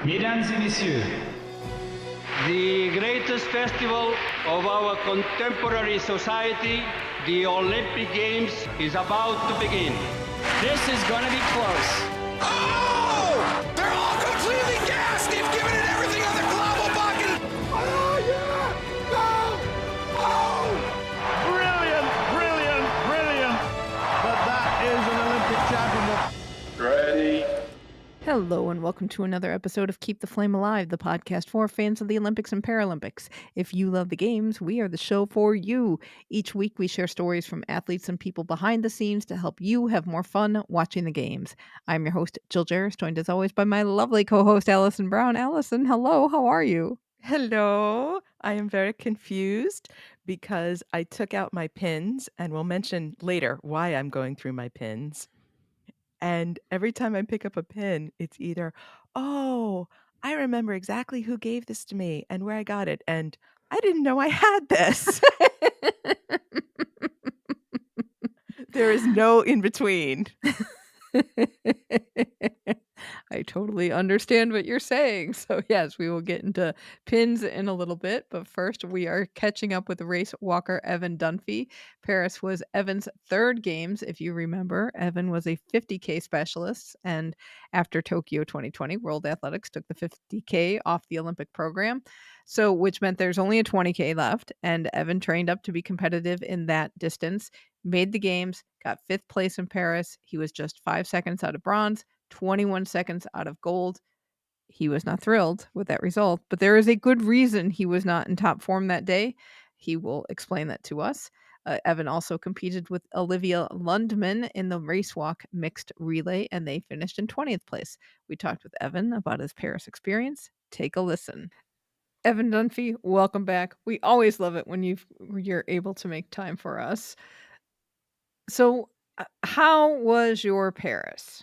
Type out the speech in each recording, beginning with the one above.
Mesdames et messieurs, the greatest festival of our contemporary society, the Olympic Games, is about to begin. This is gonna be close. Oh! They're all completely gassed! They've given it everything on the global bucket! Oh, yeah! Go! Oh! Brilliant, brilliant, brilliant. But that is an Olympic championship. Ready. Hello and welcome to another episode of Keep the Flame Alive, the podcast for fans of the Olympics and Paralympics. If you love the games, we are the show for you. Each week we share stories from athletes and people behind the scenes to help you have more fun watching the games. I'm your host, Jill Jarris, joined as always by my lovely co-host, Allison Brown. Allison, hello, how are you? Hello. I am very confused because I took out my pins, and we'll mention later why I'm going through my pins. And every time I pick up a pin, it's either, oh, I remember exactly who gave this to me and where I got it. And I didn't know I had this. There is no in between. I totally understand what you're saying. So, yes, we will get into pins in a little bit. But first, we are catching up with race walker Evan Dunfee. Paris was Evan's third games. If you remember, Evan was a 50K specialist. And after Tokyo 2020, World Athletics took the 50K off the Olympic program. So, which meant there's only a 20K left. And Evan trained up to be competitive in that distance, made the games, got fifth place in Paris. He was just 5 seconds out of bronze, 21 seconds out of gold. He was not thrilled with that result, but there is a good reason he was not in top form that day. He will explain that to us. Evan also competed with Olivia Lundman in the race walk mixed relay, and they finished in 20th place. We talked with Evan about his Paris experience. Take a listen. Evan Dunfee, welcome back. We always love it when you're able to make time for us. So, how was your Paris?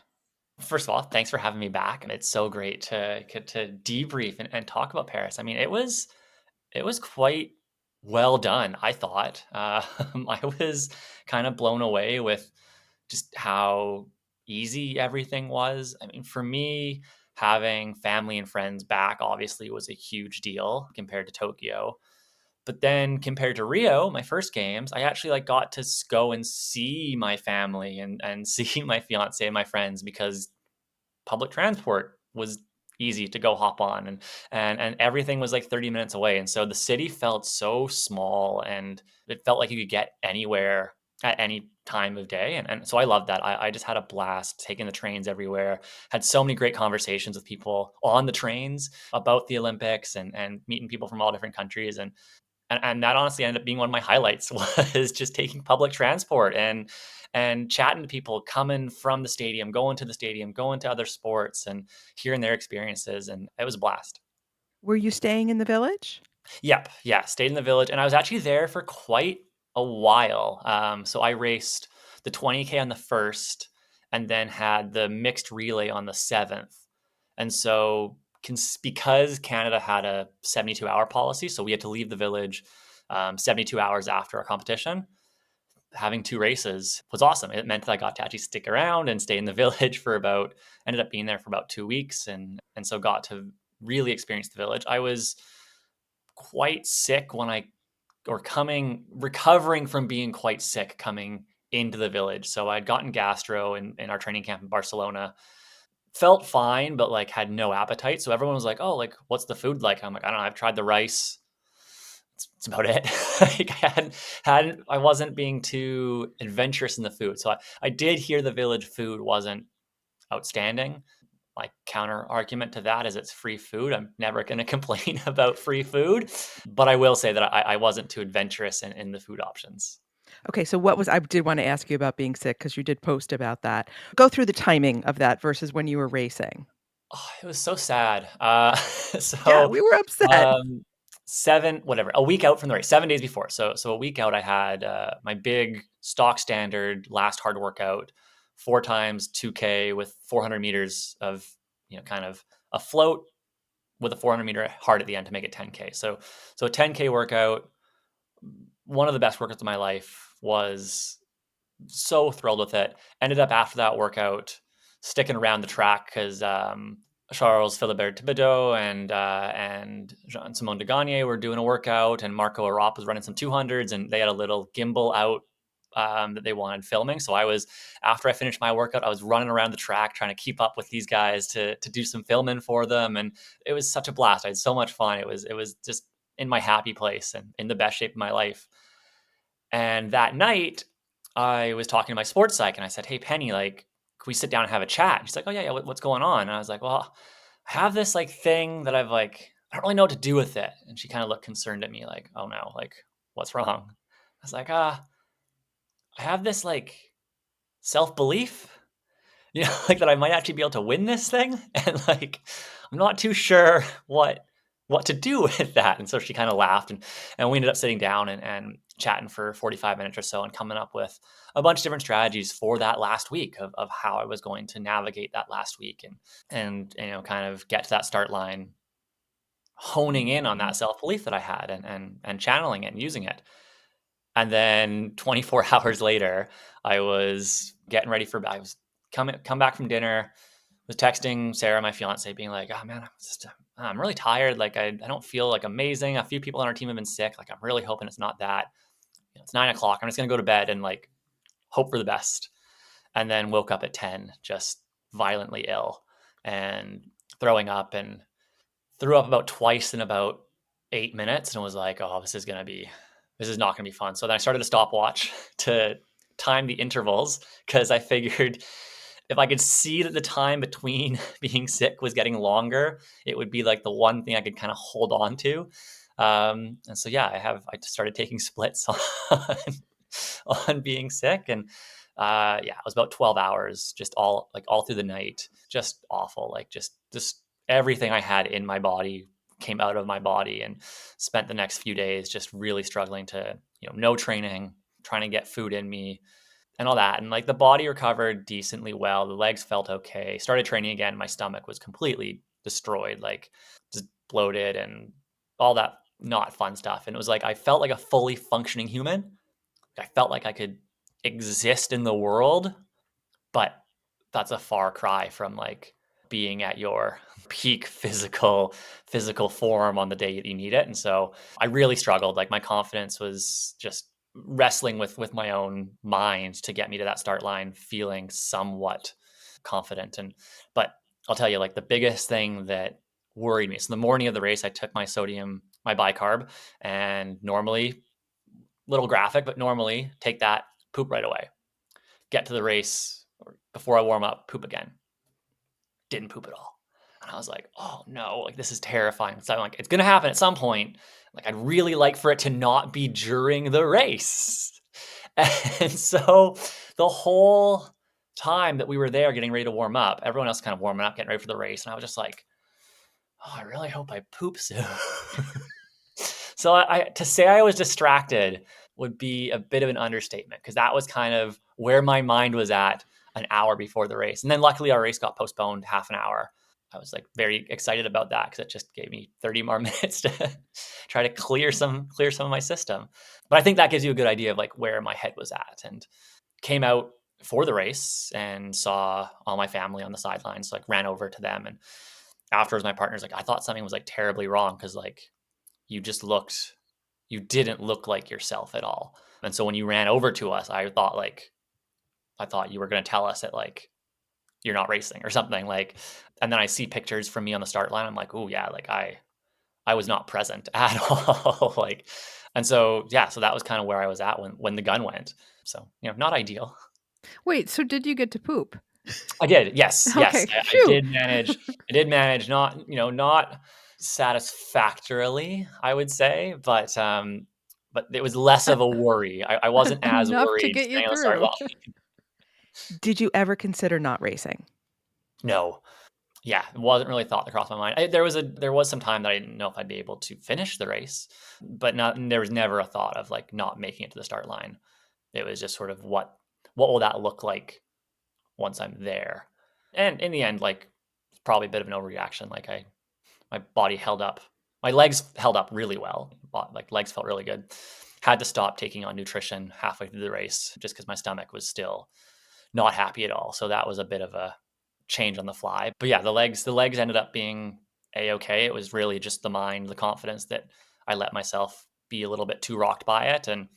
First of all, thanks for having me back. And it's so great to debrief and talk about Paris. I mean, it was quite well done, I thought. I was kind of blown away with just how easy everything was. I mean, for me, having family and friends back obviously was a huge deal compared to Tokyo. But then compared to Rio, my first games, I actually got to go and see my family and see my fiance and my friends because public transport was easy to go hop on and everything was 30 minutes away. And so the city felt so small and it felt like you could get anywhere at any time of day. And so I loved that. I just had a blast taking the trains everywhere, had so many great conversations with people on the trains about the Olympics and meeting people from all different countries. And that honestly ended up being one of my highlights was just taking public transport and chatting to people coming from the stadium, going to the stadium, going to other sports and hearing their experiences. And it was a blast. Were you staying in the village? Yep. Yeah. Stayed in the village. And I was actually there for quite a while. So I raced the 20K on the first and then had the mixed relay on the 7th. And so because Canada had a 72-hour policy, so we had to leave the village 72 hours after our competition, having two races was awesome. It meant that I got to actually stick around and stay in the village ended up being there for about 2 weeks and so got to really experience the village. I was quite sick recovering from being quite sick coming into the village. So I'd gotten gastro in our training camp in Barcelona, felt fine, but had no appetite. So everyone was like, oh, what's the food like? I'm like, I don't know. I've tried the rice. It's about it. I wasn't being too adventurous in the food. So I did hear the village food wasn't outstanding. My counter argument to that is it's free food. I'm never going to complain about free food, but I will say that I wasn't too adventurous in the food options. Okay, so I did want to ask you about being sick because you did post about that. Go through the timing of that versus when you were racing. Oh, it was so sad. Yeah, we were upset. A week out from the race, 7 days before. So a week out, I had my big stock standard last hard workout, 4 times 2K with 400 meters of, kind of a float with a 400 meter hard at the end to make it 10K. So a 10K workout, one of the best workouts of my life. Was so thrilled with it. Ended up after that workout sticking around the track because Charles Philibert Thibodeau and Jean-Simon de Gagne were doing a workout, and Marco Arop was running some 200s, and they had a little gimbal out that they wanted filming. So after I finished my workout, I was running around the track trying to keep up with these guys to do some filming for them, and it was such a blast. I had so much fun. It was just in my happy place and in the best shape of my life. And that night, I was talking to my sports psych, and I said, "Hey, Penny, like, can we sit down and have a chat?" And she's like, "Oh yeah, what's going on?" And I was like, "Well, I have this like thing that I don't really know what to do with it." And she kind of looked concerned at me, like, "Oh no, like, what's wrong?" I was like, I have this like self belief, like that I might actually be able to win this thing, and like I'm not too sure what to do with that." And so she kind of laughed, and we ended up sitting down and chatting for 45 minutes or so, and coming up with a bunch of different strategies for that last week of how I was going to navigate that last week, and kind of get to that start line, honing in on that self belief that I had, and channeling it and using it. And then 24 hours later, I was getting ready I was come back from dinner, was texting Sarah, my fiance, being like, "Oh man, I'm really tired. Like I don't feel like amazing. A few people on our team have been sick. Like I'm really hoping it's not that. It's 9 o'clock. I'm just gonna go to bed and like hope for the best." And then woke up at 10, just violently ill and throwing up, and threw up about twice in about 8 minutes, and was like, "Oh, this is not gonna be fun." So then I started a stopwatch to time the intervals, because I figured if I could see that the time between being sick was getting longer, it would be like the one thing I could kind of hold on to. And so yeah, I just started taking splits on being sick, and yeah, it was about 12 hours, just all through the night, just awful, like just everything I had in my body came out of my body, and spent the next few days just really struggling to, no training, trying to get food in me and all that. And like the body recovered decently well. The legs felt okay. Started training again. My stomach was completely destroyed, like just bloated and all that not fun stuff. And it was like I felt like a fully functioning human. I felt like I could exist in the world, but that's a far cry from like being at your peak physical form on the day that you need it. And so I really struggled. Like my confidence was just wrestling with my own mind to get me to that start line feeling somewhat confident. But I'll tell you, like the biggest thing that worried me, so the morning of the race I took my bicarb, and normally, little graphic, but normally take that, poop right away, get to the race, or before I warm up, poop again. Didn't poop at all. And I was like, "Oh no, like this is terrifying." So I'm like, it's gonna happen at some point. Like I'd really like for it to not be during the race. And so the whole time that we were there getting ready to warm up, everyone else kind of warming up, getting ready for the race. And I was just like, "Oh, I really hope I poop soon." So to say I was distracted would be a bit of an understatement, because that was kind of where my mind was at an hour before the race. And then luckily our race got postponed half an hour. I was like very excited about that, because it just gave me 30 more minutes to try to clear some of my system. But I think that gives you a good idea of like where my head was at. And came out for the race and saw all my family on the sidelines, so like ran over to them, and afterwards my partner's like, "I thought something was like terribly wrong, because like you didn't look like yourself at all." And so when you ran over to us, I thought you were going to tell us that like you're not racing or something, like. And then I see pictures from me on the start line. I'm like, "Oh yeah, like I was not present at all." Like, and so yeah, so that was kind of where I was at when the gun went. So, not ideal. Wait, so did you get to poop? I did. Yes. Yes. Okay, I phew. did manage, not satisfactorily, I would say, but it was less of a worry. I wasn't as Enough to worried get you staying on the start through. line. Did you ever consider not racing? No. Yeah, it wasn't really a thought that crossed my mind. There was some time that I didn't know if I'd be able to finish the race, but there was never a thought of like not making it to the start line. It was just sort of what will that look like once I'm there? And in the end, like, it's probably a bit of an overreaction. Like my body held up. My legs held up really well. Like legs felt really good. Had to stop taking on nutrition halfway through the race, just because my stomach was still not happy at all. So that was a bit of a change on the fly. But yeah, the legs ended up being a-okay. It was really just the mind, the confidence that I let myself be a little bit too rocked by it. And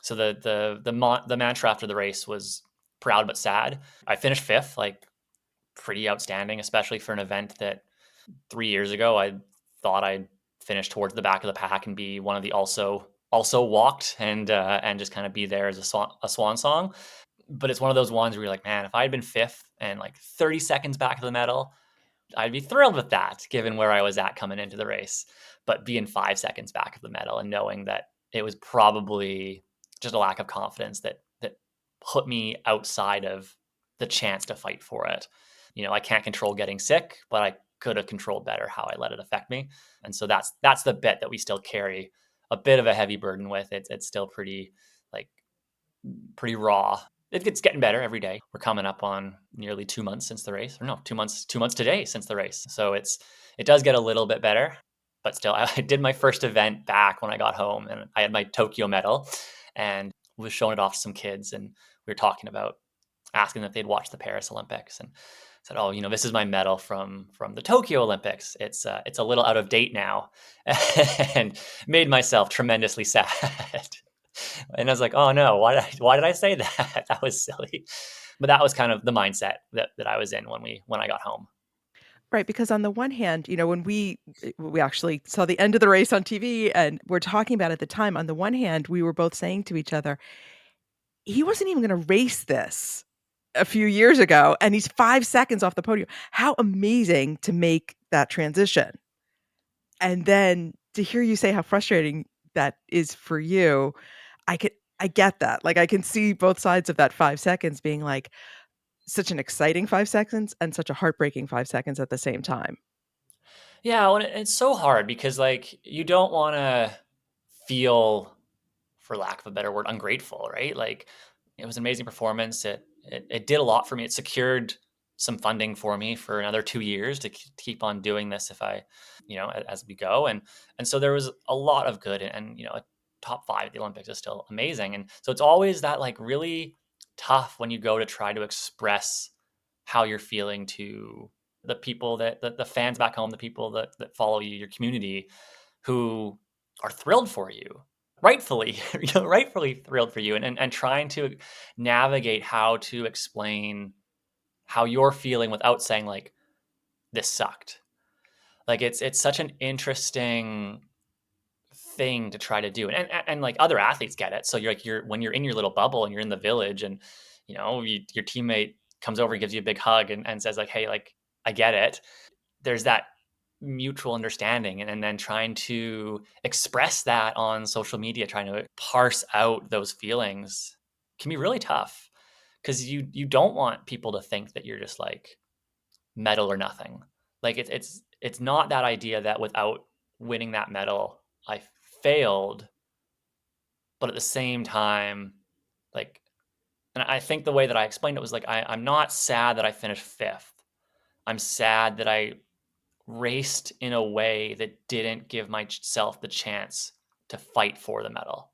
so the mantra after the race was proud but sad. I finished fifth, like pretty outstanding, especially for an event that 3 years ago I thought I'd finish towards the back of the pack and be one of the also walked and just kind of be there as a swan song. But it's one of those ones where you're like, man, if I had been fifth and like 30 seconds back of the medal, I'd be thrilled with that, given where I was at coming into the race. But being 5 seconds back of the medal and knowing that it was probably just a lack of confidence that put me outside of the chance to fight for it. I can't control getting sick, but I could have controlled better how I let it affect me. And so that's the bit that we still carry a bit of a heavy burden with. It's still like pretty raw. It's getting better every day. We're coming up on nearly 2 months since the race, or no, 2 months today since the race. So it does get a little bit better, but still, I did my first event back when I got home, and I had my Tokyo medal, and was showing it off to some kids, and we were talking about asking if they'd watched the Paris Olympics, and said, "Oh, this is my medal from the Tokyo Olympics. It's a little out of date now," and made myself tremendously sad. And I was like, "Oh no, why did I say that? That was silly." But that was kind of the mindset that I was in when I got home. Right, because on the one hand, when we actually saw the end of the race on TV and we're talking about it at the time, on the one hand, we were both saying to each other, "He wasn't even gonna race this a few years ago, and he's 5 seconds off the podium. How amazing to make that transition." And then to hear you say how frustrating that is for you, I get that. Like, I can see both sides of that 5 seconds being, like, such an exciting 5 seconds and such a heartbreaking 5 seconds at the same time. Yeah, well, it's so hard because like you don't want to feel, for lack of a better word, ungrateful, right? Like it was an amazing performance. It did a lot for me. It secured some funding for me for another 2 years to keep on doing this if I, as we go. And so there was a lot of good, and a top five at the Olympics is still amazing. And so it's always that like really tough when you go to try to express how you're feeling to the people the fans back home, the people that follow you, your community, who are thrilled for you, rightfully, rightfully thrilled for you, and trying to navigate how to explain how you're feeling without saying like this sucked. Like it's such an interesting thing to try to do, and like other athletes get it. So you're when you're in your little bubble and you're in the village, and your teammate comes over and gives you a big hug and says like, hey, like I get it. There's that mutual understanding, and then trying to express that on social media, trying to parse out those feelings can be really tough, because you don't want people to think that you're just like medal or nothing. Like it's not that idea that without winning that medal I failed, but at the same time, like, and I think the way that I explained it was like I'm not sad that I finished fifth. I'm sad that I raced in a way that didn't give myself the chance to fight for the medal.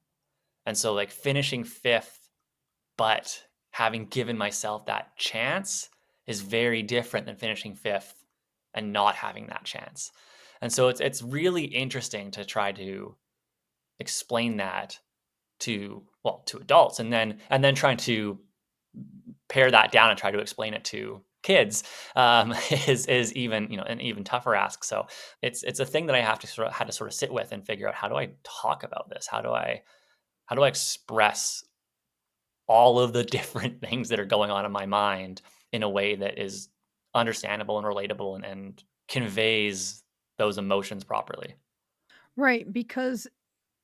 And so like finishing fifth, but having given myself that chance is very different than finishing fifth and not having that chance. And so it's really interesting to try to explain that to adults, and then trying to pare that down and try to explain it to kids, is even an even tougher ask. So it's a thing that I have to had to sort of sit with and figure out, how do I talk about this? How do I express all of the different things that are going on in my mind in a way that is understandable and relatable, and conveys those emotions properly. Right, because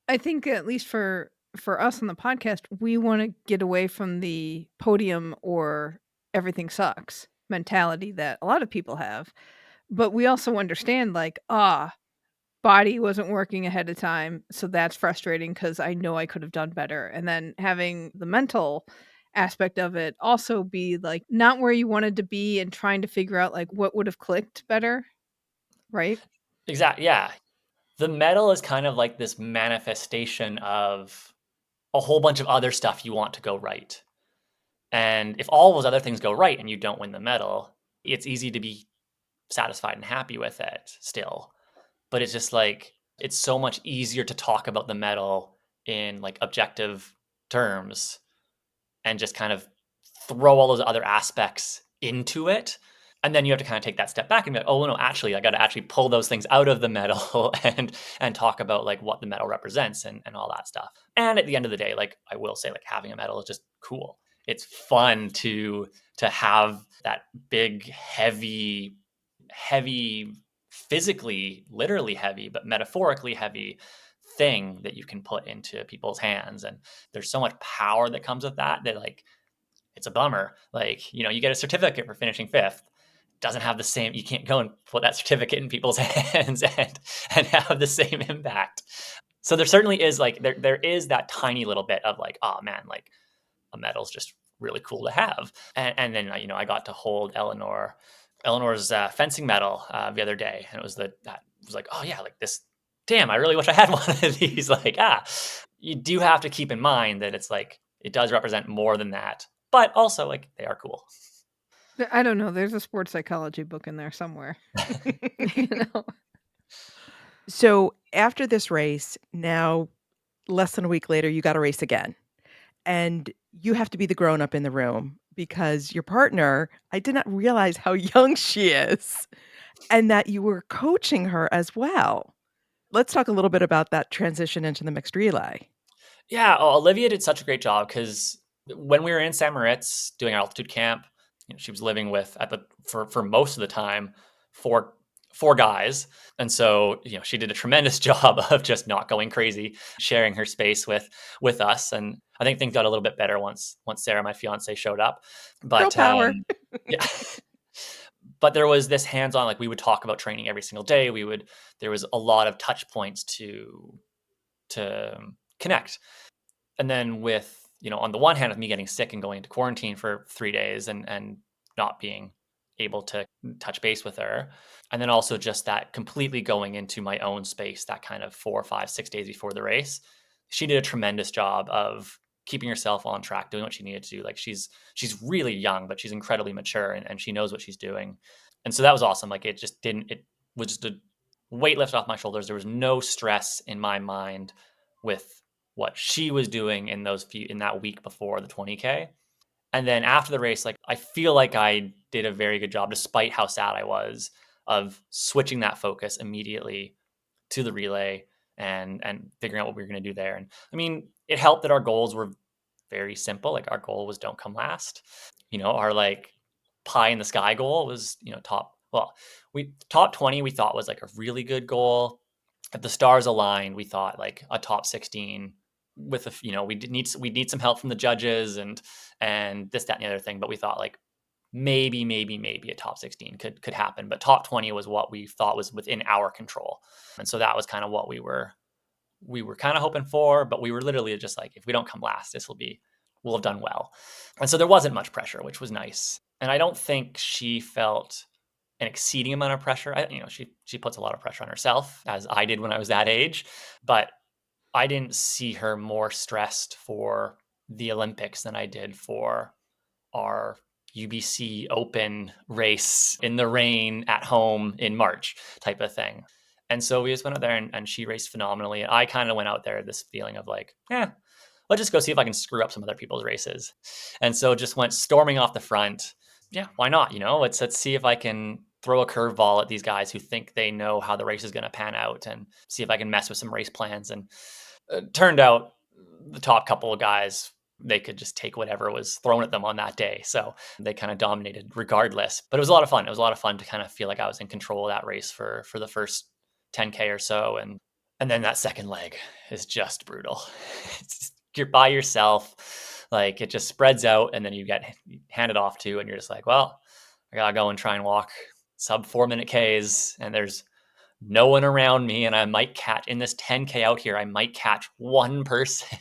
I think at least for us on the podcast, we want to get away from the podium or everything sucks mentality that a lot of people have. But we also understand like, body wasn't working ahead of time, so that's frustrating cuz I know I could have done better. And then having the mental aspect of it also be like not where you wanted to be and trying to figure out like what would have clicked better, right? Exactly. Yeah. The medal is kind of like this manifestation of a whole bunch of other stuff you want to go right. And if all those other things go right and you don't win the medal, It's easy to be satisfied and happy with it still, but it's just like, it's so much easier to talk about the medal in like objective terms and just kind of throw all those other aspects into it. And then you have to kind of take that step back and be like, oh no, actually, I got to actually pull those things out of the medal and talk about like what the medal represents and all that stuff. And at the end of the day, like I will say, like having a medal is just cool. It's fun to have that big, heavy, physically, literally heavy, but metaphorically heavy thing that you can put into people's hands. And there's so much power that comes with that like it's a bummer. Like, you get a certificate for finishing 5th. Doesn't have the same, you can't go and put that certificate in people's hands and have the same impact. So there certainly is like, there is that tiny little bit of like, oh man, like a medal's just really cool to have. And then, I got to hold Eleanor's fencing medal the other day. And it was that was like, oh yeah, like this, damn, I really wish I had one of these. Like, you do have to keep in mind that it's like, it does represent more than that, but also like they are cool. I don't know. There's a sports psychology book in there somewhere. You know? So after this race, now less than a week later, you got to race again. And you have to be the grown up in the room because your partner, I did not realize how young she is and that you were coaching her as well. Let's talk a little bit about that transition into the mixed relay. Yeah, Olivia did such a great job because when we were in St. Moritz doing our altitude camp, she was living with for most of the time four guys, and so she did a tremendous job of just not going crazy, sharing her space with us. And I think things got a little bit better once Sarah, my fiance, showed up. But Girl power. yeah. But there was this hands-on, like we would talk about training every single day. There was a lot of touch points to connect. And then with, on the one hand, of me getting sick and going into quarantine for 3 days and not being able to touch base with her. And then also just that completely going into my own space, that kind of 4, 5, 6 days before the race. She did a tremendous job of keeping herself on track, doing what she needed to do. Like she's really young, but she's incredibly mature and she knows what she's doing. And so that was awesome. Like it was just a weight lifted off my shoulders. There was no stress in my mind with what she was doing in that week before the 20K. And then after the race, like I feel like I did a very good job, despite how sad I was, of switching that focus immediately to the relay and figuring out what we were going to do there. And I mean, it helped that our goals were very simple. Like our goal was don't come last. Our like pie in the sky goal was, top 20 we thought was like a really good goal. If the stars aligned, we thought like a top 16 with we need some help from the judges and this, that, and the other thing. But we thought like maybe a top 16 could happen. But top 20 was what we thought was within our control. And so that was kind of what we were kind of hoping for, but we were literally just like, if we don't come last, we'll have done well. And so there wasn't much pressure, which was nice. And I don't think she felt an exceeding amount of pressure. She puts a lot of pressure on herself, as I did when I was that age, but I didn't see her more stressed for the Olympics than I did for our UBC Open race in the rain at home in March type of thing. And so we just went out there and she raced phenomenally. And I kind of went out there this feeling of like, let's just go see if I can screw up some other people's races. And so just went storming off the front. Yeah, why not? Let's see if I can throw a curveball at these guys who think they know how the race is going to pan out and see if I can mess with some race plans. And it turned out the top couple of guys, they could just take whatever was thrown at them on that day. So they kind of dominated regardless. But it was a lot of fun. It was a lot of fun to kind of feel like I was in control of that race for the first 10K or so. And then that second leg is just brutal. You're by yourself. Like it just spreads out and then you get handed off to and you're just like, well, I gotta go and try and walk sub 4-minute Ks and there's no one around me. And I might catch in this 10K out here, I might catch one person.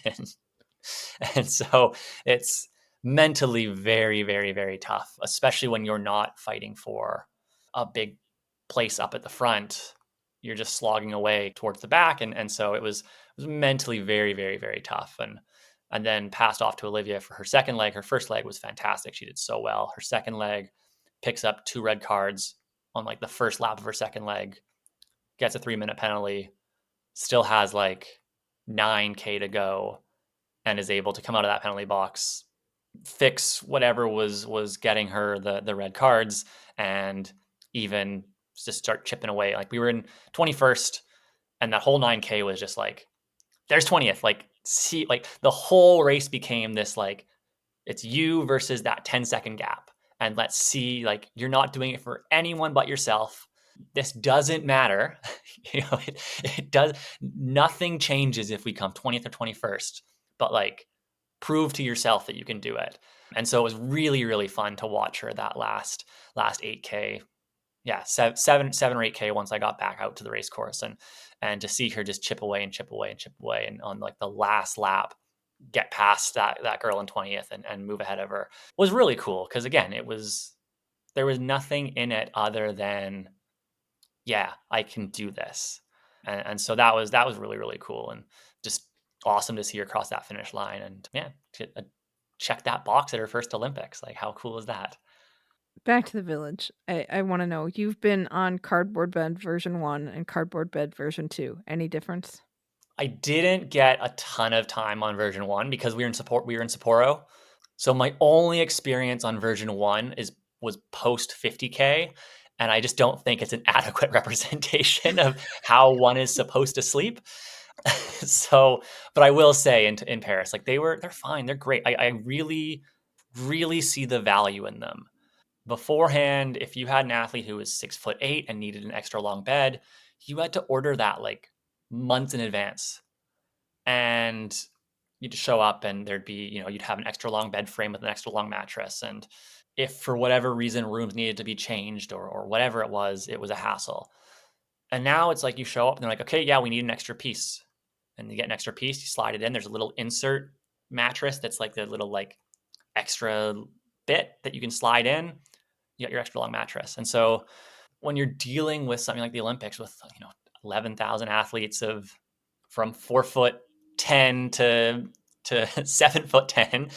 And so it's mentally very, very, very tough, especially when you're not fighting for a big place up at the front. You're just slogging away towards the back. And so it was mentally very, very, very tough. And then passed off to Olivia for her second leg. Her first leg was fantastic. She did so well. Her second leg picks up 2 red cards on like the first lap of her second leg, gets a 3-minute penalty, still has like 9K to go, and is able to come out of that penalty box, fix whatever was getting her the red cards, and even just start chipping away. Like we were in 21st, and that whole 9K was just like, there's 20th. Like, see, like the whole race became this like, it's you versus that 10-second gap. And let's see, like, you're not doing it for anyone but yourself. This doesn't matter. It does. Nothing changes if we come 20th or 21st, but like, prove to yourself that you can do it. And so it was really, really fun to watch her that last 8K. Yeah, seven or 8K once I got back out to the race course, and to see her just chip away and chip away and chip away, and on like the last lap get past that girl in 20th and move ahead of her was really cool. Because again, there was nothing in it other than, yeah, I can do this. And so that was really, really cool, and just awesome to see her cross that finish line, and yeah, check that box at her first Olympics. Like, how cool is that? Back to the village. I want to know, you've been on cardboard bed version 1 and cardboard bed version 2. Any difference? I didn't get a ton of time on version 1 because we were in Sapporo. So my only experience on version 1 was post 50K, and I just don't think it's an adequate representation of how one is supposed to sleep. So, but I will say in Paris, like they're fine, they're great. I really, really see the value in them. Beforehand, if you had an athlete who was 6'8" and needed an extra long bed, you had to order that like months in advance. And you'd show up and there'd be, you'd have an extra long bed frame with an extra long mattress. And if for whatever reason rooms needed to be changed or whatever it was a hassle. And now it's like you show up and they're like, okay, yeah, we need an extra piece. And you get an extra piece, you slide it in. There's a little insert mattress that's like the little like extra bit that you can slide in. You got your extra long mattress. And so when you're dealing with something like the Olympics with 11,000 athletes from 4'10" to 7'10",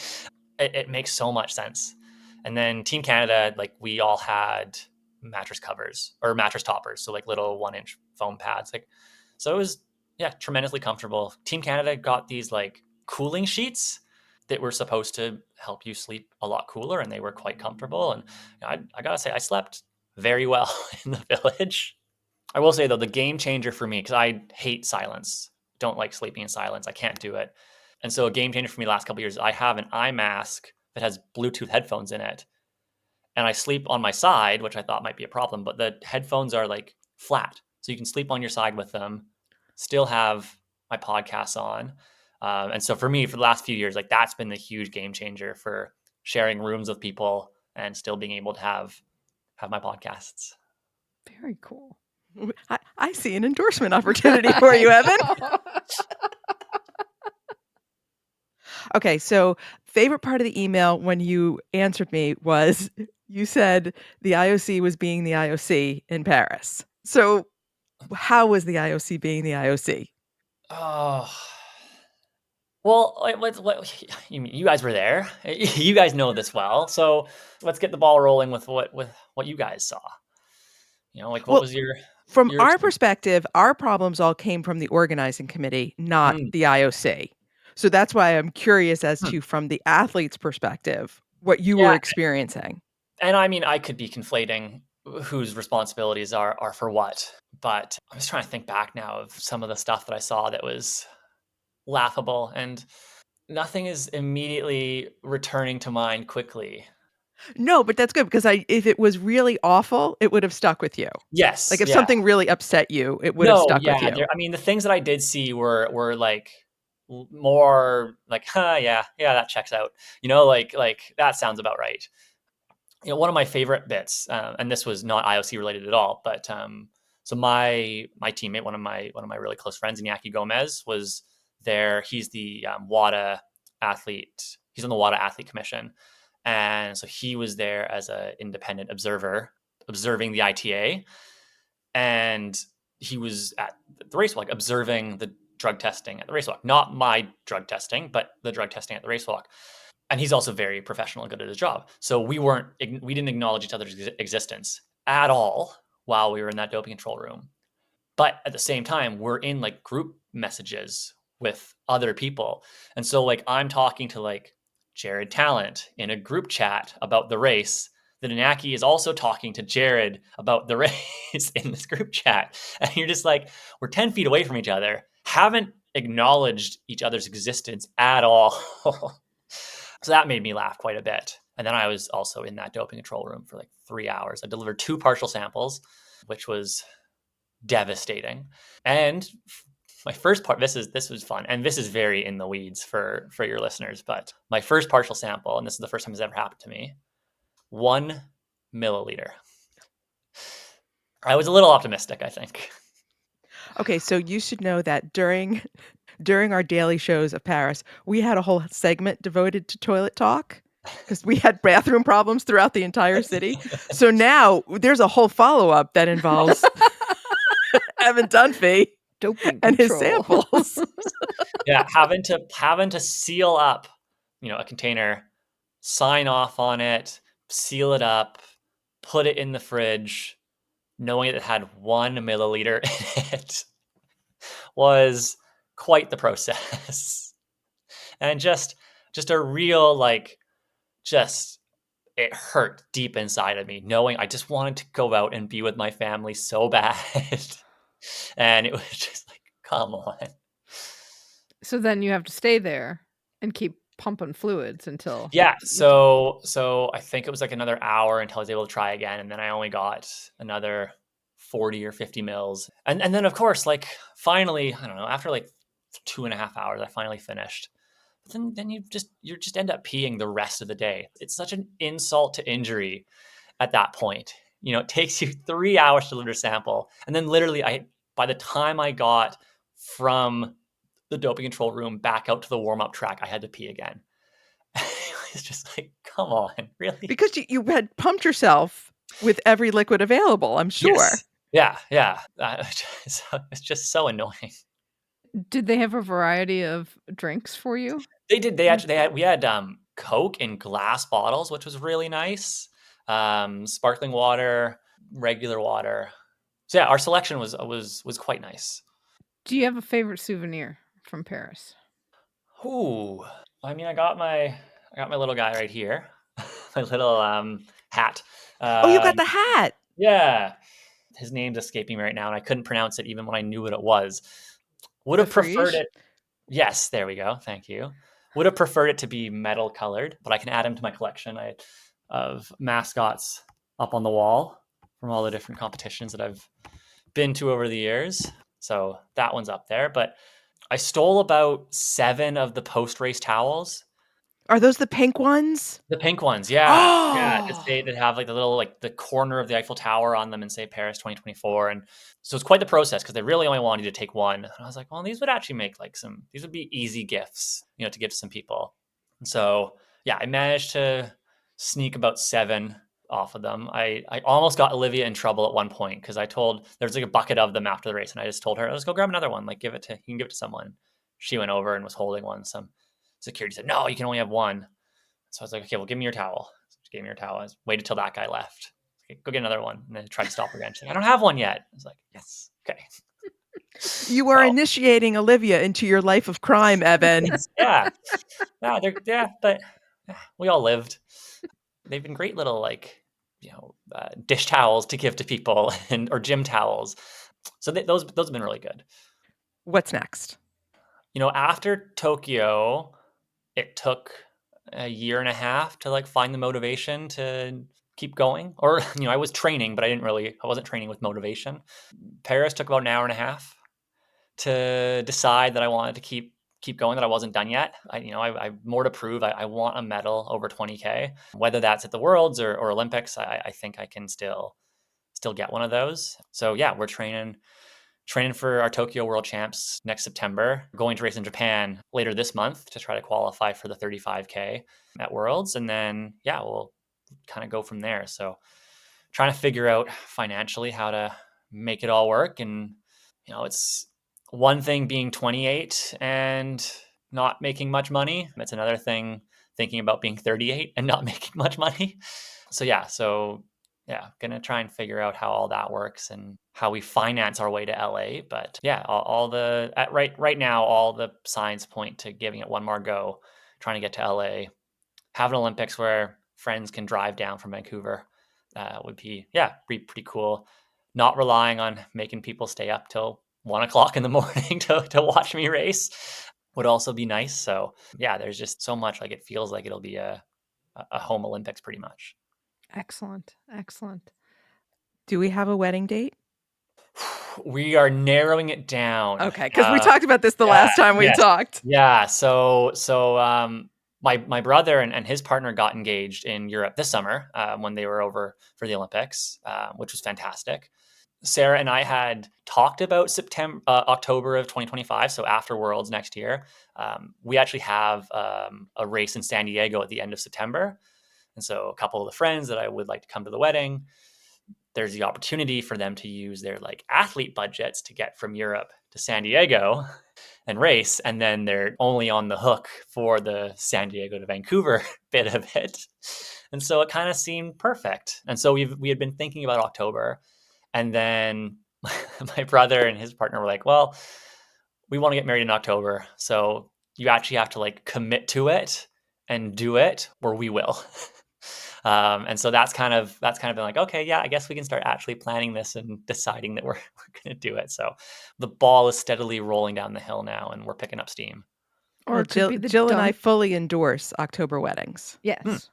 it makes so much sense. And then Team Canada, like we all had mattress covers or mattress toppers, so like little 1-inch foam pads. Like, so it was tremendously comfortable. Team Canada got these like cooling sheets that were supposed to help you sleep a lot cooler, and they were quite comfortable. And I gotta say, I slept very well in the village. I will say though, the game changer for me, because I hate silence, don't like sleeping in silence, I can't do it. And so a game changer for me the last couple of years, I have an eye mask that has Bluetooth headphones in it, and I sleep on my side, which I thought might be a problem, but the headphones are like flat, so you can sleep on your side with them, still have my podcasts on. And so for me, for the last few years, like that's been the huge game changer for sharing rooms with people and still being able to have my podcasts. Very cool. I see an endorsement opportunity for you, Evan. Okay, so favorite part of the email when you answered me was you said the IOC was being the IOC in Paris. So how was the IOC being the IOC? Oh, well, what you guys were there. You guys know this well. So let's get the ball rolling with what you guys saw. Like what was your from our experience? perspective, our problems all came from the organizing committee, not Mm. the IOC. So that's why I'm curious as to, from the athlete's perspective, what you were Yeah, experiencing. and I mean, I could be conflating whose responsibilities are for what, but I'm just trying to think back now of some of the stuff that I saw that was laughable, and nothing is immediately returning to mind quickly. No, but that's good because if it was really awful, it would have stuck with you. Yes, Like if yeah. something really upset you, it would have No, stuck with yeah, you. I mean, the things that I did see were like more like, huh, yeah, that checks out. Like that sounds about right. One of my favorite bits, and this was not IOC related at all, but so my teammate, one of my really close friends, Iñaki Gomez, was there. He's the WADA athlete. He's on the WADA Athlete Commission, and so he was there as an independent observer, observing the ITA, and he was at the racewalk observing the drug testing at the racewalk. Not my drug testing, but the drug testing at the racewalk. And he's also very professional and good at his job. So we didn't acknowledge each other's existence at all while we were in that doping control room. But at the same time, we're in like group messages with other people. And so like I'm talking to like Jared Talent in a group chat about the race. The Inaki is also talking to Jared about the race in this group chat. And you're just like, we're 10 feet away from each other, haven't acknowledged each other's existence at all. So that made me laugh quite a bit. And then I was also in that doping control room for like 3 hours. I delivered 2 partial samples, which was devastating. And my first part, this was fun, and this is very in the weeds for your listeners, but my first partial sample, and this is the first time it's ever happened to me, 1 milliliter. I was a little optimistic, I think. Okay, so you should know that during our daily shows of Paris, we had a whole segment devoted to toilet talk because we had bathroom problems throughout the entire city. So now there's a whole follow-up that involves Evan Dunfee Doping and his control. samples. Yeah, having to seal up, a container, sign off on it, seal it up, put it in the fridge, knowing it had 1 milliliter in it was quite the process. And just a real it hurt deep inside of me, knowing I just wanted to go out and be with my family so bad. And it was just like, come on. So then you have to stay there and keep pumping fluids until Yeah, so I think it was like another hour until I was able to try again, and then I only got another 40 or 50 mils. And then of course, like finally, I don't know, after like 2.5 hours, I finally finished. But then you just end up peeing the rest of the day. It's such an insult to injury at that point. It takes you 3 hours to deliver a sample. And then literally by the time I got from the doping control room back out to the warm-up track, I had to pee again. It's just like, come on, really? Because you had pumped yourself with every liquid available, I'm sure. Yes. Yeah. It's just so annoying. Did they have a variety of drinks for you? They did. We had Coke in glass bottles, which was really nice. Sparkling water, regular water. So yeah, our selection was quite nice. Do you have a favorite souvenir from Paris? Ooh, I mean, I got my little guy right here, my little hat. Oh, you got the hat. Yeah, his name's escaping me right now, and I couldn't pronounce it even when I knew what it was. Would have preferred it. Yes, there we go. Thank you. Would have preferred it to be metal colored, but I can add him to my collection of mascots up on the wall from all the different competitions that I've been to over the years. So that one's up there. But I stole about 7 of the post-race towels. Are those the pink ones? The pink ones, yeah. Oh. Yeah, they have like the little, like the corner of the Eiffel Tower on them and say Paris 2024. And so it's quite the process because they really only wanted you to take one. And I was like, well, these would actually make these would be easy gifts, to give to some people. And so, yeah, I managed to sneak about 7 off of them. I almost got Olivia in trouble at one point because there's like a bucket of them after the race. And I just told her, let's go grab another one. Like you can give it to someone. She went over and was holding one. Some security said, no, you can only have one. So I was like, okay, well, give me your towel. She gave me your towel. I waited till that guy left. Okay, go get another one. And then I tried to stop her again. She's like, I don't have one yet. I was like, yes. Okay. You are initiating Olivia into your life of crime, Evan. Yeah. But we all lived. They've been great little dish towels to give to people or gym towels. So those have been really good. What's next? After Tokyo, it took a year and a half to find the motivation to keep going. Or, I was training, but I wasn't training with motivation. Paris took about an hour and a half to decide that I wanted to keep going, that I wasn't done yet. I more to prove. I want a medal over 20K, whether that's at the Worlds or Olympics. I think I can still get one of those. So yeah, we're training for our Tokyo World Champs next September, going to race in Japan later this month to try to qualify for the 35K at Worlds. And then, yeah, we'll kind of go from there. So trying to figure out financially how to make it all work. And, it's one thing being 28 and not making much money. It's another thing thinking about being 38 and not making much money. So gonna try and figure out how all that works and how we finance our way to LA. But yeah, right now, all the signs point to giving it one more go, trying to get to LA, have an Olympics where friends can drive down from Vancouver. Would be pretty cool. Not relying on making people stay up till 1 o'clock in the morning to watch me race would also be nice. So yeah, there's just so much, like, it feels like it'll be a home Olympics pretty much. Excellent. Do we have a wedding date? We are narrowing it down. Okay, because we talked about this the last time we talked. Yeah. So my brother and his partner got engaged in Europe this summer when they were over for the Olympics, which was fantastic. Sarah and I had talked about October of 2025, so after Worlds next year. We actually have a race in San Diego at the end of September. And so a couple of the friends that I would like to come to the wedding, there's the opportunity for them to use their like athlete budgets to get from Europe to San Diego and race. And then they're only on the hook for the San Diego to Vancouver bit of it. And so it kind of seemed perfect. And so we had been thinking about October. And then my brother and his partner were like, well, we want to get married in October. So you actually have to like commit to it and do it, or we will. And so that's kind of been like, okay, yeah, I guess we can start actually planning this and deciding that we're going to do it. So the ball is steadily rolling down the hill now, and we're picking up steam. Or Well, it could be the Jill and I fully endorse October weddings. Yes.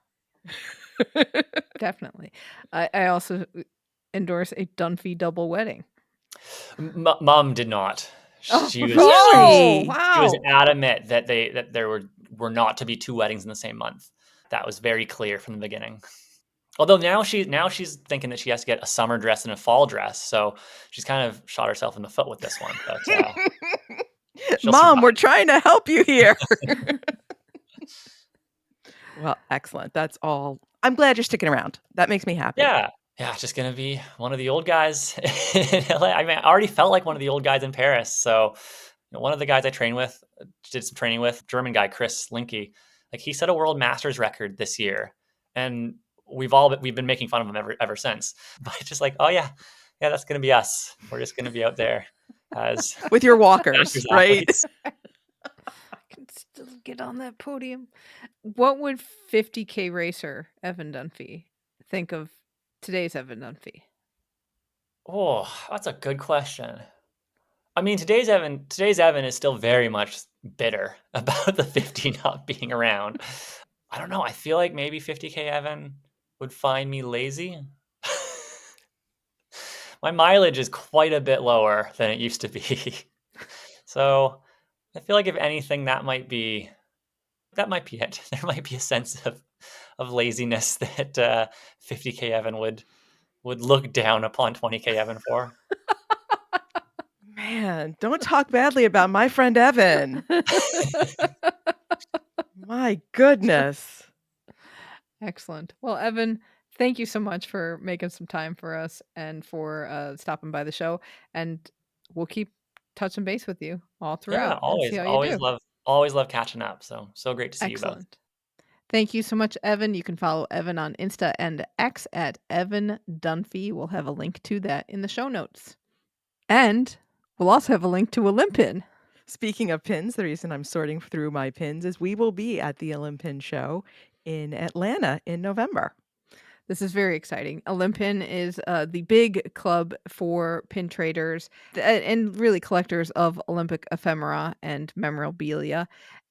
Definitely. I also endorse a Dunfee double wedding. Mom did not. She was really? She was adamant that there were not to be two weddings in the same month. That was very clear from the beginning. Although now she's thinking that she has to get a summer dress and a fall dress, so she's kind of shot herself in the foot with this one. But Mom, we're trying to help you here. Well, excellent. That's all. I'm glad you're sticking around. That makes me happy. Yeah, just gonna be one of the old guys in LA. I mean, I already felt like one of the old guys in Paris. So one of the guys I did some training with, German guy Chris Linke, like he set a world masters record this year, and we've been making fun of him ever since. But it's just like, oh yeah, that's gonna be us. We're just gonna be out there as with your walkers, right? I can still get on that podium. What would 50K racer Evan Dunfee think of today's Evan Dunfee? Oh, that's a good question. I mean, today's Evan is still very much bitter about the 50 not being around. I don't know. I feel like maybe 50K Evan would find me lazy. My mileage is quite a bit lower than it used to be. So I feel like if anything, that might be it. There might be a sense of laziness that 50K Evan would look down upon 20K Evan for. Man, don't talk badly about my friend Evan. My goodness. Excellent. Well, Evan, thank you so much for making some time for us and for stopping by the show. And we'll keep touching base with you all throughout. Yeah, always love catching up. So great to see you both. Thank you so much, Evan. You can follow Evan on Insta and X at Evan Dunfee. We'll have a link to that in the show notes. And we'll also have a link to Olympin. Speaking of pins, the reason I'm sorting through my pins is we will be at the Olympin show in Atlanta in November. This is very exciting. Olympin is the big club for pin traders and really collectors of Olympic ephemera and memorabilia.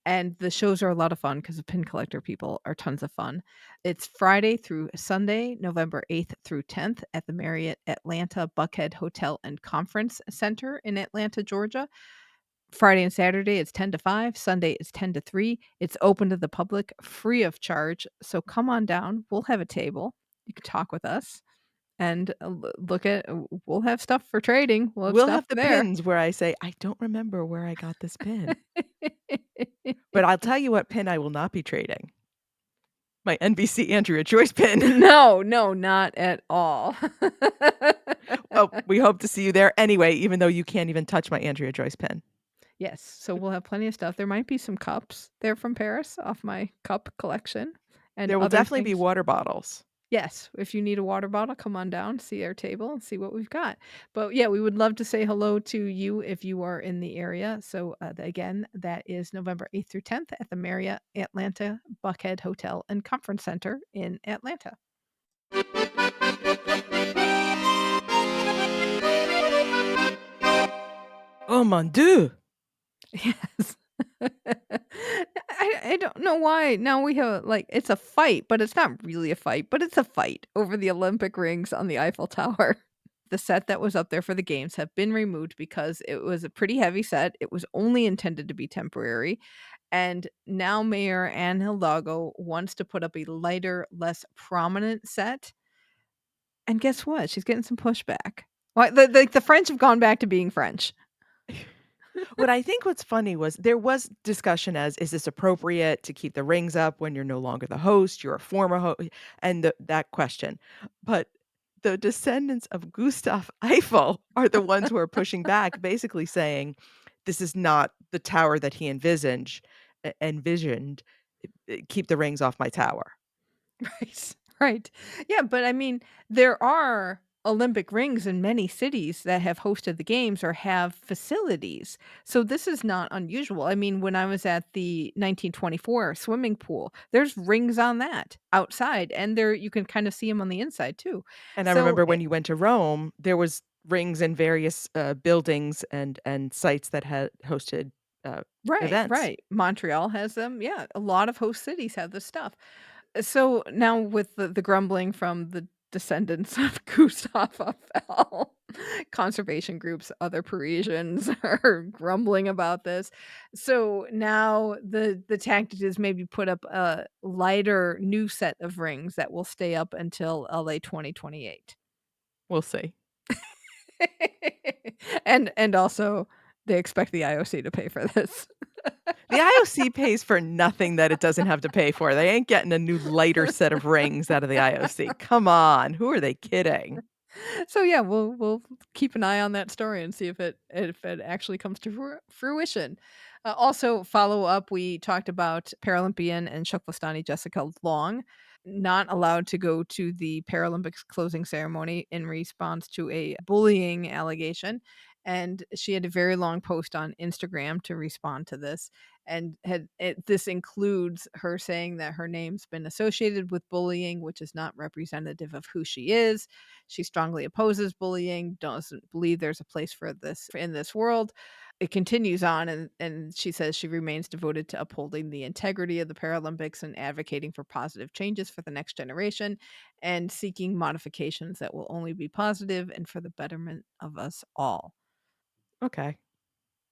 And the shows are a lot of fun because the pin collector people are tons of fun. It's Friday through Sunday, November 8th through 10th at the Marriott Atlanta Buckhead Hotel and Conference Center in Atlanta, Georgia. Friday and Saturday, it's 10 to 5. Sunday is 10 to 3. It's open to the public, free of charge. So come on down. We'll have a table. You can talk with us and we'll have stuff for trading. We'll have the pins where I say, I don't remember where I got this pin. But I'll tell you what pin I will not be trading. My NBC Andrea Joyce pin. No, not at all. Oh, we hope to see you there anyway, even though you can't even touch my Andrea Joyce pin. Yes, so we'll have plenty of stuff. There might be some cups there from Paris off my cup collection and There will other definitely be things. water bottles. Yes, if you need a water bottle, come on down, see our table, and see what we've got. But yeah, we would love to say hello to you if you are in the area. So again, that is November 8th through 10th at the Marriott Atlanta Buckhead Hotel and Conference Center in Atlanta. Oh mon Dieu! Yes. I don't know why. Now we have like it's a fight, but it's not really a fight, but it's a fight over the Olympic rings on the Eiffel Tower. The set that was up there for the games have been removed because it was a pretty heavy set. It was only intended to be temporary. And now Mayor Anne Hidalgo wants to put up a lighter, less prominent set. And guess what? She's getting some pushback. Why the French have gone back to being French. What I think what's funny was there was discussion as, is this appropriate to keep the rings up when you're no longer the host, you're a former host, and that question. But the descendants of Gustav Eiffel are the ones who are pushing back, basically saying, this is not the tower that he envisioned. Keep the rings off my tower. Right. Right. Yeah, but I mean, there are Olympic rings in many cities that have hosted the games or have facilities. So this is not unusual. I mean, when I was at the 1924 swimming pool, there's rings on that outside and there you can kind of see them on the inside too. And I So remember when you went to Rome, there was rings in various buildings and sites that had hosted right, events. right. Montreal has them. Yeah, a lot of host cities have this stuff. So now with the grumbling from the descendants of Gustav Eiffel, conservation groups, other Parisians are grumbling about this. So now the tactic is maybe put up a lighter new set of rings that will stay up until LA 2028. We'll see. And also they expect the IOC to pay for this. The IOC pays for nothing that it doesn't have to pay for. They ain't getting a new lighter set of rings out of the IOC. Come on, who are they kidding? So yeah, we'll keep an eye on that story and see if it actually comes to fruition. Also, follow up. We talked about Paralympian and Shoklastani Jessica Long not allowed to go to the Paralympics closing ceremony in response to a bullying allegation. And she had a very long post on Instagram to respond to this. And this includes her saying that her name's been associated with bullying, which is not representative of who she is. She strongly opposes bullying, doesn't believe there's a place for this in this world. It continues on, and she says she remains devoted to upholding the integrity of the Paralympics and advocating for positive changes for the next generation and seeking modifications that will only be positive and for the betterment of us all. Okay.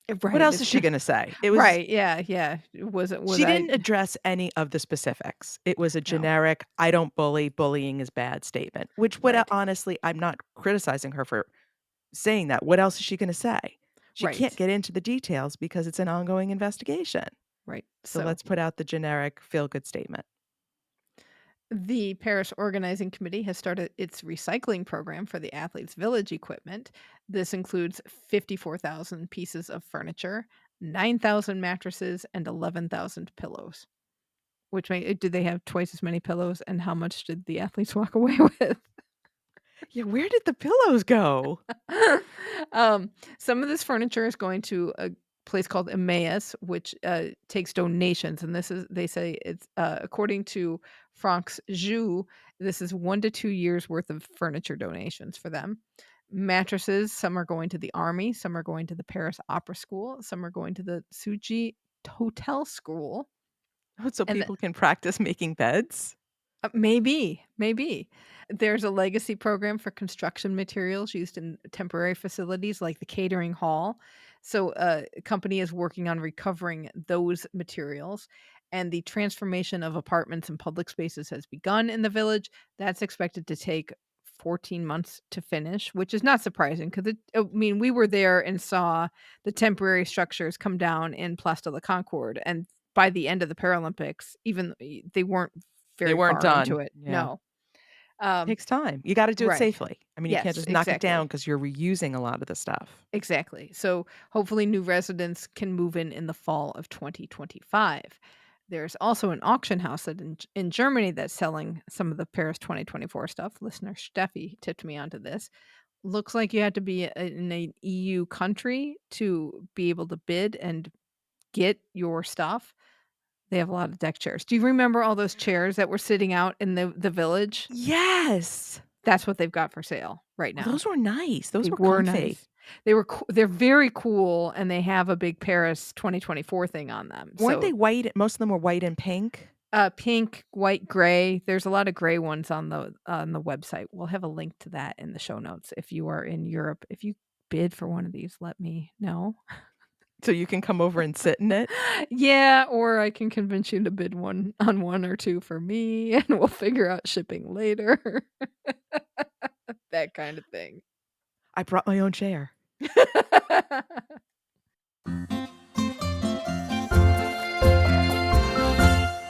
What Right. else is It's she just gonna say? It was right. Yeah. Yeah. Was She I didn't address any of the specifics. It was a no. generic, "I don't bully, bullying is bad" statement, which would Right. honestly, I'm not criticizing her for saying that. What else is she gonna say? She can't Right. get into the details because it's an ongoing investigation. Right. So So let's put out the generic feel-good statement. the Paris Organizing Committee has started its recycling program for the Athletes Village equipment. This includes 54,000 pieces of furniture, 9,000 mattresses, and 11,000 pillows. Which did they have twice as many pillows? And how much did the athletes walk away with? Yeah, where did the pillows go? um, some of this furniture is going to a place called Emmaus, which takes donations, and this is they say it's according to Franck's Jus, this is 1 to 2 years worth of furniture donations for them. Mattresses, some are going to the army, some are going to the Paris Opera School, some are going to the Suji Hotel School, Oh, so and people can practice making beds? maybe, maybe. There's a legacy program for construction materials used in temporary facilities like the catering hall. So, a company is working on recovering those materials, and the transformation of apartments and public spaces has begun in the village. That's expected to take 14 months to finish, which is not surprising because I mean, we were there and saw the temporary structures come down in Place de la Concorde, and by the end of the Paralympics, even they weren't They very weren't far into done. it. Yeah. No. Um, Takes time. You gotta do it right. safely. I mean, you can't Yes, just knock it down exactly. because you're reusing a lot of the stuff. Exactly. So hopefully new residents can move in the fall of 2025. There's also an auction house that in Germany that's selling some of the Paris 2024 stuff. Listener Steffi tipped me onto this. Looks like you have to be in an EU country to be able to bid and get your stuff. They have a lot of deck chairs. Do you remember all those chairs that were sitting out in the village? Yes! That's what they've got for sale right Oh, now. those were nice. Those They were were comfy. nice. They're very cool, and they have a big Paris 2024 thing on them. Weren't they So, white? Most of them were white and pink. pink, white, gray. There's a lot of gray ones on the website. We'll have a link to that in the show notes if you are in Europe. If you bid for one of these, let me know. So you can come over and sit in it. Yeah, or I can convince you to bid one or two for me, and we'll figure out shipping later. That kind of thing. I brought my own chair.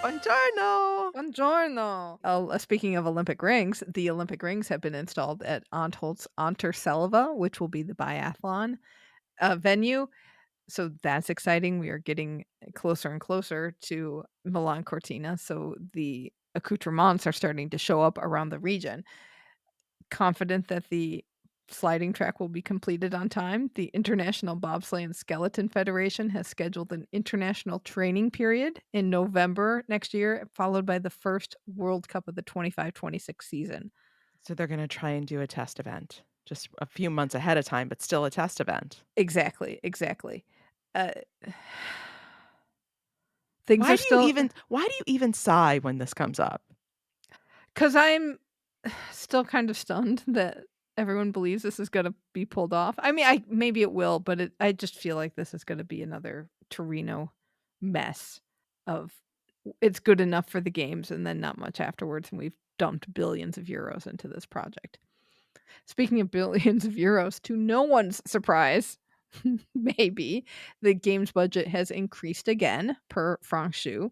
Buongiorno! Buongiorno. Speaking of Olympic rings, the Olympic rings have been installed at Antholz Anterselva, which will be the biathlon venue. So that's exciting. We are getting closer and closer to Milan-Cortina. So the accoutrements are starting to show up around the region. Confident that the sliding track will be completed on time. The International Bobsleigh and Skeleton Federation has scheduled an international training period in November next year, followed by the first World Cup of the 25-26 season. So they're gonna try and do a test event. Just a few months ahead of time, but still a test event. Exactly, exactly. Uh, things are still Why do you even sigh when this comes up? because I'm still kind of stunned that everyone believes this is gonna be pulled off. I mean, maybe it will, but I just feel like this is gonna be another Torino mess of it's good enough for the games and then not much afterwards, and we've dumped billions of euros into this project. Speaking of billions of euros, to no one's surprise, maybe, the games budget has increased again per Franchu.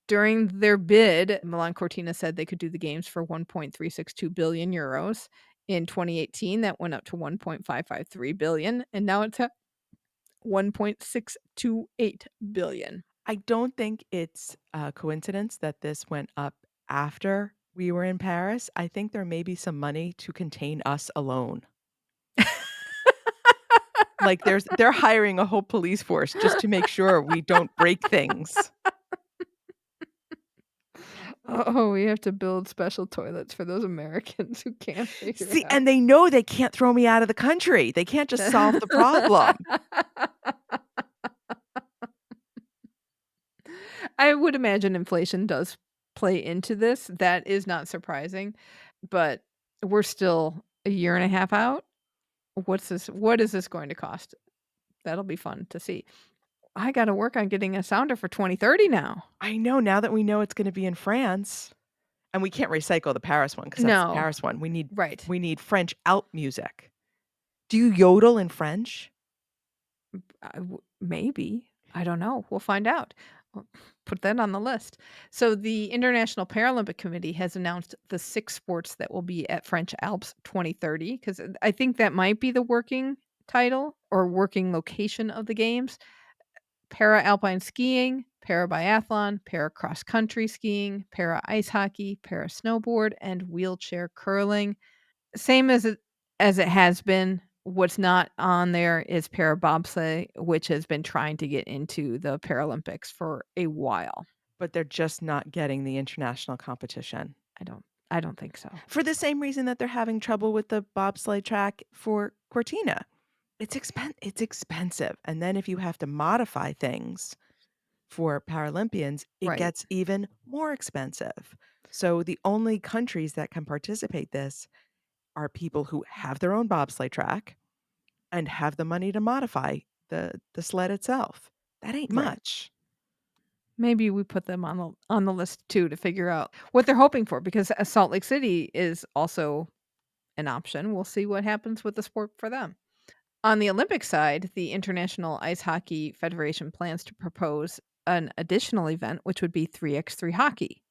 During their bid, Milan-Cortina said they could do the games for 1.362 billion euros. In 2018, that went up to 1.553 billion, and now it's at 1.628 billion. I don't think it's a coincidence that this went up after we were in Paris. I think there may be some money to contain us alone. Like they're hiring a whole police force just to make sure we don't break things. Oh, we have to build special toilets for those Americans who can't figure it See, out. and they know they can't throw me out of the country. They can't just solve the problem. I would imagine inflation does play into this. That is not surprising, but we're still a year and a half out. What is this going to cost? That'll be fun to see. I gotta work on getting a sounder for 2030 now. I know now that we know it's gonna be in France, and we can't recycle the Paris one because that's the No. Paris one. Right. We need French Alp music. Do you yodel in French? Maybe. I don't know. We'll find out. I'll put that on the list. So the International Paralympic Committee has announced the 6 sports that will be at French Alps 2030 because I think that might be the working title or working location of the games. Para alpine skiing, para biathlon, para cross country skiing, para ice hockey, para snowboard, and wheelchair curling. Same as it has been. What's not on there is para bobsleigh, which has been trying to get into the Paralympics for a while. But they're just not getting the international competition. I don't think so. For the same reason that they're having trouble with the bobsleigh track for Cortina. It's expensive, and then if you have to modify things for Paralympians, it Right. gets even more expensive. So the only countries that can participate this are people who have their own bobsleigh track and have the money to modify the sled itself. That ain't Right. much. Maybe we put them on the list too to figure out what they're hoping for because Salt Lake City is also an option. We'll see what happens with the sport for them. On the Olympic side, the International Ice Hockey Federation plans to propose an additional event, which would be 3x3 hockey.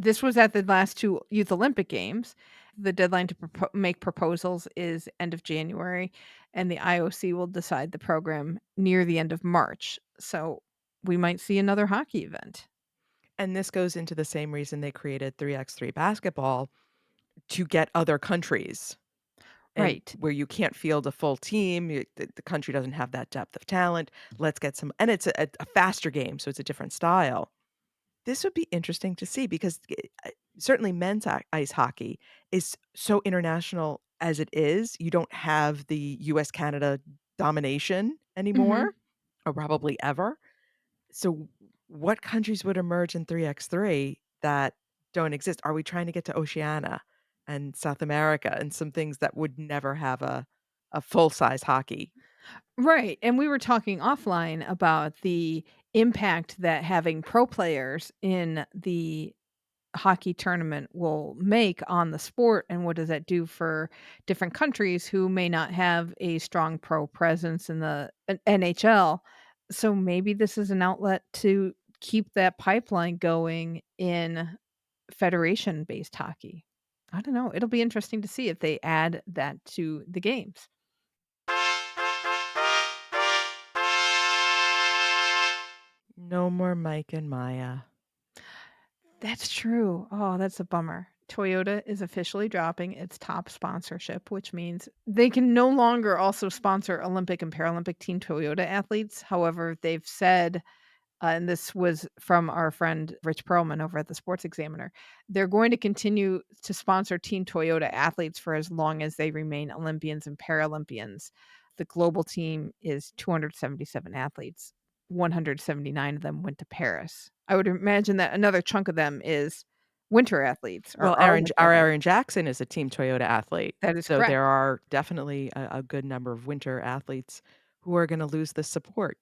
This was at the last 2 Youth Olympic Games. The deadline to make proposals is end of January, and the IOC will decide the program near the end of March. So we might see another hockey event. And this goes into the same reason they created 3x3 basketball to get other countries. And Right. where you can't field a full team, the country doesn't have that depth of talent. Let's get some, and it's a faster game, so it's a different style. This would be interesting to see because certainly men's ice hockey is so international as it is. You don't have the US Canada domination Mhm. anymore, or probably ever. So, what countries would emerge in 3x3 that don't exist? Are we trying to get to Oceania and South America and some things that would never have a full-size hockey? Right, and we were talking offline about the impact that having pro players in the hockey tournament will make on the sport, and what does that do for different countries who may not have a strong pro presence in the NHL. So maybe this is an outlet to keep that pipeline going in federation-based hockey. I don't know, it'll be interesting to see if they add that to the games. No more Mike and Maya. That's true. Oh, that's a bummer. Toyota is officially dropping its top sponsorship, which means they can no longer also sponsor Olympic and Paralympic Team Toyota athletes. However, they've said, and this was from our friend Rich Perlman over at the Sports Examiner, they're going to continue to sponsor Team Toyota athletes for as long as they remain Olympians and Paralympians. The global team is 277 athletes. 179 of them went to Paris. I would imagine that another chunk of them is winter athletes or Well, are winter our athletes. Aaron Jackson is a Team Toyota athlete, That is so correct. there are definitely a good number of winter athletes who are gonna lose the support.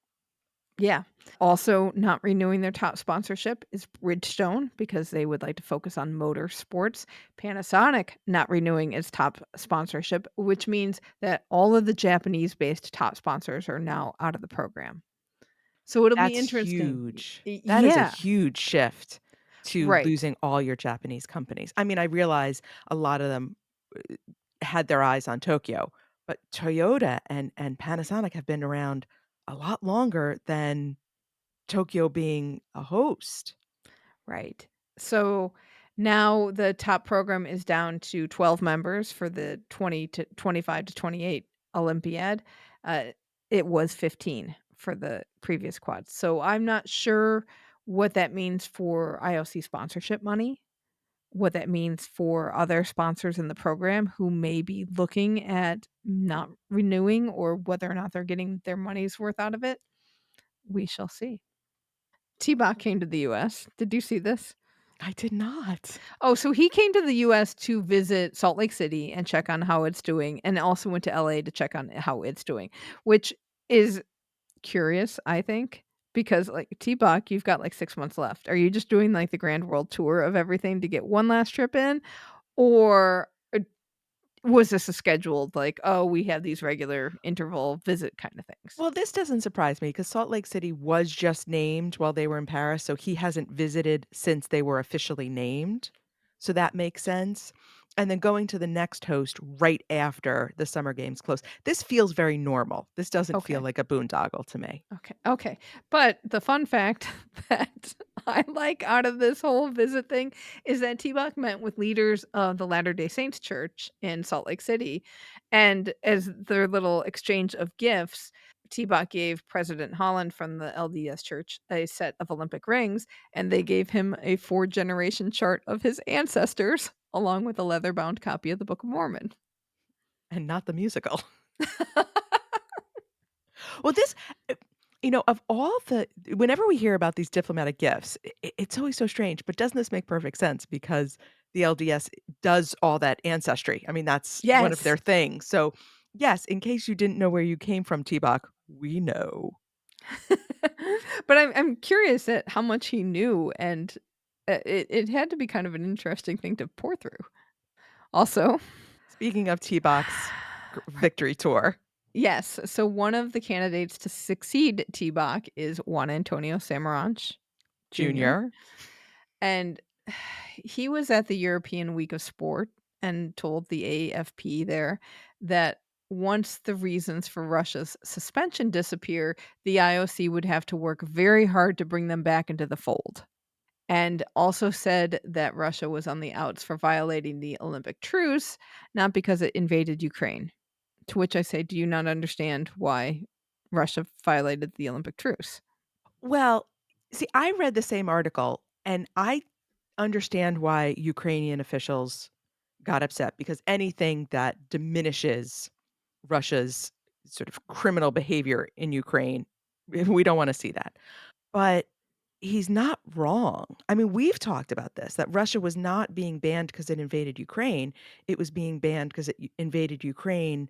Yeah. Also, not renewing their top sponsorship is Bridgestone because they would like to focus on motor sports. Panasonic not renewing its top sponsorship, which means that all of the Japanese based top sponsors are now out of the program. So it'll be That's interesting. huge. That is a Yeah, huge shift to right. losing all your Japanese companies. I mean, I realize a lot of them had their eyes on Tokyo, but Toyota and Panasonic have been around a lot longer than Tokyo being a host. Right. So now the top program is down to 12 members for the 20 to 25 to 28 Olympiad. Uh, it was 15 for the previous quads. So I'm not sure what that means for IOC sponsorship money, what that means for other sponsors in the program who may be looking at not renewing or whether or not they're getting their money's worth out of it. We shall see. T-Bach came to the US. Did you see this? I did not. Oh, so he came to the US to visit Salt Lake City and check on how it's doing, and also went to LA to check on how it's doing, which is curious, I think, because, like, T-Bach, you've got, like, 6 months left. Are you just doing, like, the grand world tour of everything to get one last trip in? Or, was this a scheduled, like, "Oh, we have these regular interval visit kinda things?" Well, this doesn't surprise me because Salt Lake City was just named while they were in Paris, so he hasn't visited since they were officially named. So that makes sense. And then going to the next host right after the Summer Games close. This feels very normal. This doesn't feel Okay. like a boondoggle to me. Okay, okay. But the fun fact that I like out of this whole visit thing is that T-Bach met with leaders of the Latter-day Saints Church in Salt Lake City, and as their little exchange of gifts, T-Bach gave President Holland from the LDS Church a set of Olympic rings, and they gave him a 4-generation chart of his ancestors, along with a leather-bound copy of the Book of Mormon. And not the musical. Well, this, uh, of all the whenever we hear about these diplomatic gifts, it's always so strange, but doesn't this make perfect sense because the LDS does all that ancestry? I mean, that's one of Yes. their things. So, yes, in case you didn't know where you came from, T-Bach, we know. But I'm curious at how much he knew, and, it had to be kind of an interesting thing to pour through. Also, Speaking of T-Bach's victory tour, yes, so one of the candidates to succeed T-Bach is Juan Antonio Samaranch Jr., Junior, and he was at the European Week of Sport and told the AFP there that once the reasons for Russia's suspension disappear, the IOC would have to work very hard to bring them back into the fold. And also said that Russia was on the outs for violating the Olympic truce, not because it invaded Ukraine. To which I say, do you not understand why Russia violated the Olympic truce? Well, see, I read the same article and I understand why Ukrainian officials got upset because anything that diminishes Russia's sort of criminal behavior in Ukraine, we don't want to see that. But he's not wrong. I mean, we've talked about this that Russia was not being banned because it invaded Ukraine. It was being banned because it invaded Ukraine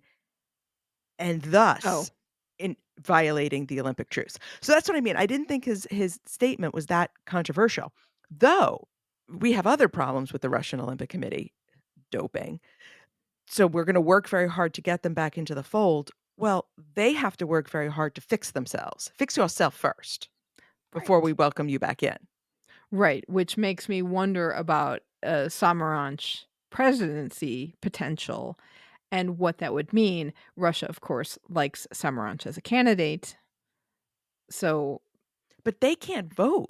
and Oh, thus in violating the Olympic truce. So that's what I mean. I didn't think his statement was that controversial, though we have other problems with the Russian Olympic Committee doping. So we're going to work very hard to get them back into the fold. Well, they have to work very hard to fix themselves. Fix yourself first before we right. welcome you back in. Right, which makes me wonder about Samaranch presidency potential and what that would mean. Russia, of course, likes Samaranch as a candidate. So But they can't vote.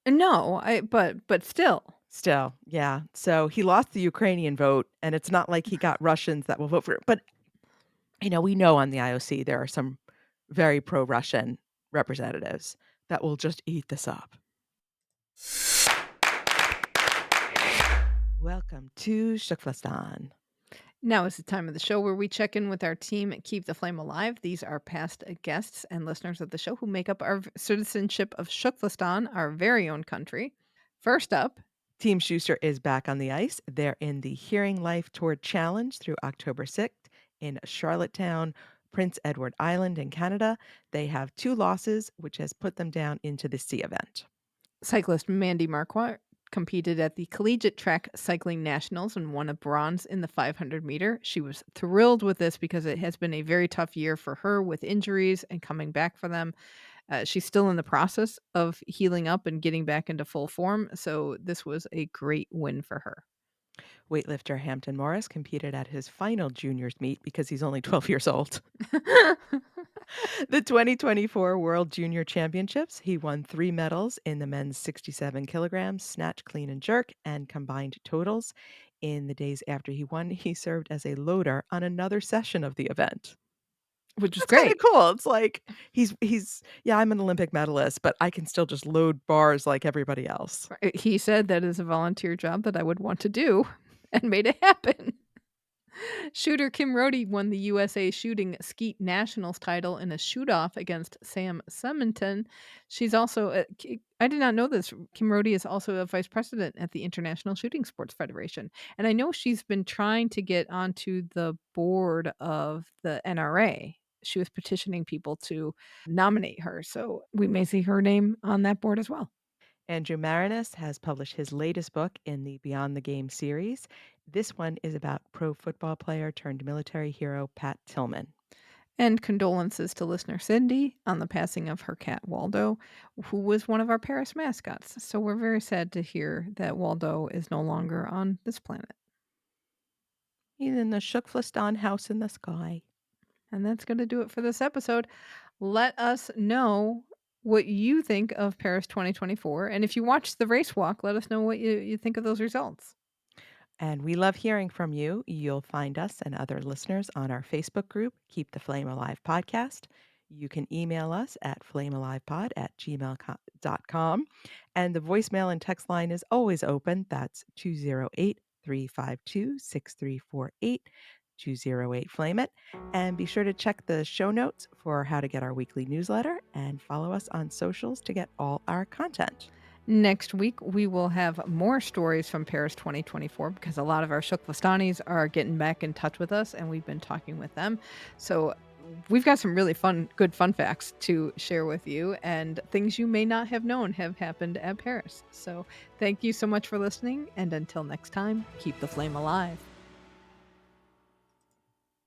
no, but still. Still, yeah. So he lost the Ukrainian vote, and it's not like he got Russians that will vote for it. But, we know on the IOC there are some very pro-Russian representatives that will just eat this up. Welcome to TKFLASTAN. Now is the time of the show where we check in with our team at Keep the Flame Alive. These are past guests and listeners of the show who make up our citizenship of Shuklastan, our very own country. First up, Team Schuster is back on the ice. They're in the Hearing Life Tour Challenge through October 6th in Charlottetown, Prince Edward Island in Canada. They have 2 losses, which has put them down into the C event. cyclist Mandy Marquardt competed at the Collegiate Track Cycling Nationals and won a bronze in the 500 meter. She was thrilled with this because it has been a very tough year for her with injuries and coming back for them. She's still in the process of healing up and getting back into full form, so this was a great win for her. Weightlifter Hampton Morris competed at his final juniors meet because he's only 12 years old. The 2024 World Junior Championships, he won 3 medals in the men's 67 kilograms, snatch, clean, and jerk, and combined totals. In the days after he won, he served as a loader on another session of the event. Which is That's kinda great. cool. It's like he's yeah, I'm an Olympic medalist, but I can still just load bars like everybody else. He said that is a volunteer job that I would want to do and made it happen. Shooter Kim Rode won the USA Shooting Skeet Nationals title in a shoot-off against Sam Simonton. She's also I did not know this. Kim Rode is also a vice president at the International Shooting Sports Federation. And I know she's been trying to get onto the board of the NRA. She was petitioning people to nominate her. So we may see her name on that board as well. Andrew Marinus has published his latest book in the Beyond the Game series. This one is about pro football player turned military hero Pat Tillman. And condolences to listener Cindy on the passing of her cat Waldo, who was one of our Paris mascots. So we're very sad to hear that Waldo is no longer on this planet. He's in the Shukflastan house in the sky. And that's going to do it for this episode. Let us know what you think of Paris 2024. And if you watched the race walk, let us know what you think of those results. And we love hearing from you. You'll find us and other listeners on our Facebook group, Keep the Flame Alive Podcast. You can email us at flamealivepod@gmail.com. And the voicemail and text line is always open. That's 208-352-6348. 208 Flame It. And be sure to check the show notes for how to get our weekly newsletter and follow us on socials to get all our content. Next week, we will have more stories from Paris 2024 because a lot of our Shukvastanis are getting back in touch with us and we've been talking with them. So we've got some really good fun facts to share with you and things you may not have known have happened at Paris. So thank you so much for listening. And until next time, keep the flame alive.